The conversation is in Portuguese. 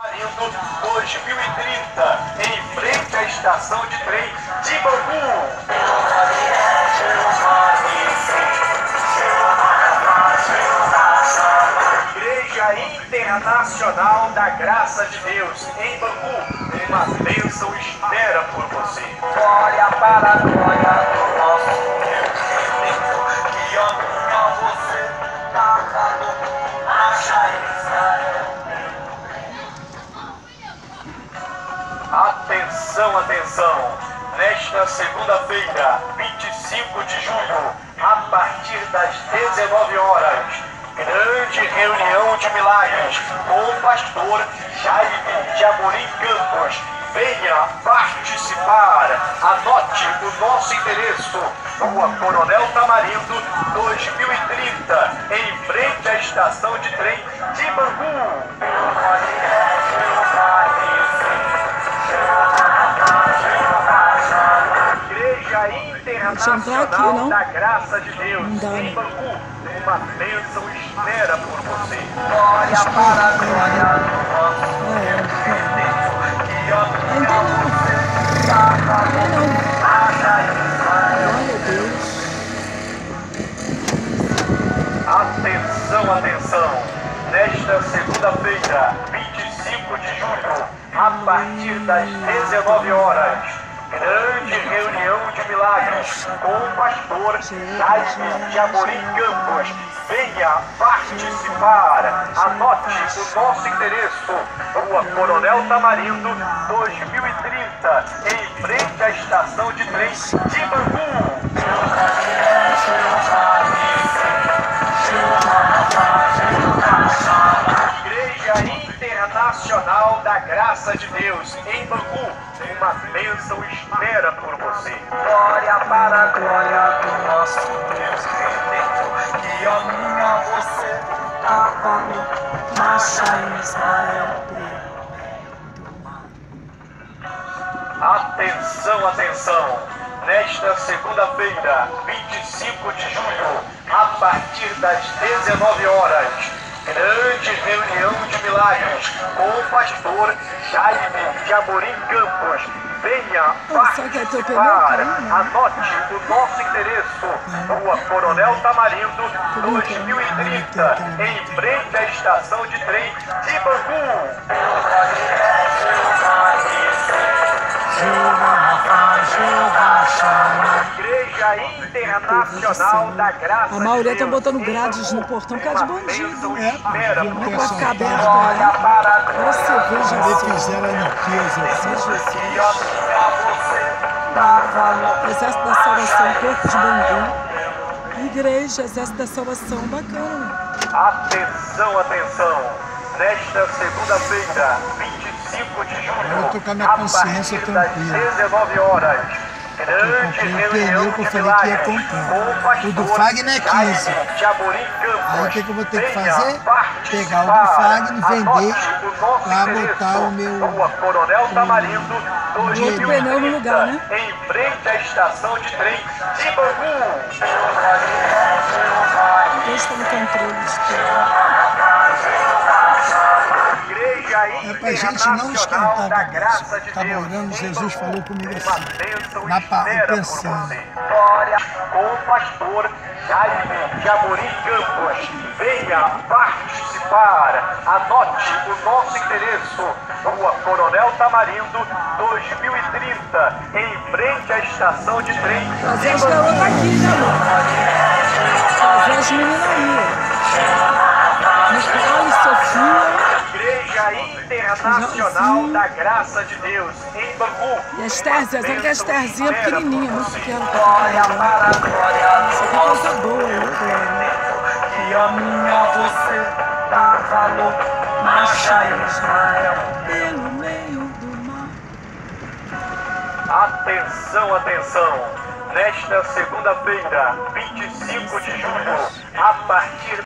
Marinho 2030, em frente à estação de trem de Bangu. Igreja Internacional da Graça de Deus, em Bangu. Uma bênção espera por você. Glória para a glória do nosso Deus, que ama você, dá valor, marcha Israel. Atenção, atenção! Nesta segunda-feira, 25 de julho, a partir das 19 horas, grande reunião de milagres com o pastor Jaime de Amorim Campos. Venha participar. Anote o nosso endereço: Rua Coronel Tamarindo, 2030, em frente à estação de trem de Bangu. Igreja Internacional da Graça de Deus, em Bangu. Uma bênção espera por você. Glória para a glória do nosso Deus, que ama você, dá valor, marcha Israel. Atenção, atenção! Nesta segunda-feira, 25 de julho, a partir das 19 horas, grande reunião de milagres com o pastor Jaime de Amorim Campos. Venha participar. Anote o nosso endereço: Rua Coronel Tamarindo, 2030, em frente à estação de trem de Bangu. Igreja Internacional da Graça de Deus, em Bangu. Uma bênção espera por você. Glória para a glória do nosso Deus Redentor, que ama você, dá valor, marcha Israel. Atenção, atenção! Nesta segunda-feira, 25 de julho, a partir das 19 horas, grande reunião de milagres com o pastor Jaime de Amorim Campos. Venha participar. Anote o nosso endereço: Rua Coronel Tamarindo, 2030, em frente à estação de trem de Bangu. Igreja Internacional da Graça de Deus. A maioria está botando grades no portão por causa de bandido. Não é para ficar aberto. Agora você veja se fizeram a limpeza. Exército da Salvação, Corpo de Bangu. Igreja, Exército da Salvação, bacana. Atenção, atenção! Nesta segunda-feira, 25 de julho, eu tô com a minha consciência tranquila. 19 horas, grande reunião que eu de falei que ia milagres comprar. O do Fagner é 15. Aí o que eu vou ter que fazer? Pegar o do Fagner, vender, para botar o meu... Rua Coronel Tamarindo, 2030, pneu no lugar, né? em frente à estação de trem de Bangu. Deus está no controle de tudo. É pra gente não esquentar a cabeça. Estava orando, Jesus falou comigo assim, pensando. Glória com o pastor Jaime de Amorim Campos. Venha participar. Anote o nosso endereço: Rua Coronel Tamarindo, 2030, em frente à estação de trem. Fazer as garotas aqui, né, amor? Fazer as meninas aí. Nicole, Sofia. Igreja Internacional da Graça de Deus, em Bangu. E as terzinhas, sabe que as terzinhas pequenininhas, muito pequenas. Glória para a glória isso aqui é coisa boa, que ama você, dá valor, marcha Israel. Pelo meio do mar. Atenção, atenção! Nesta segunda-feira, 25 de julho, a partir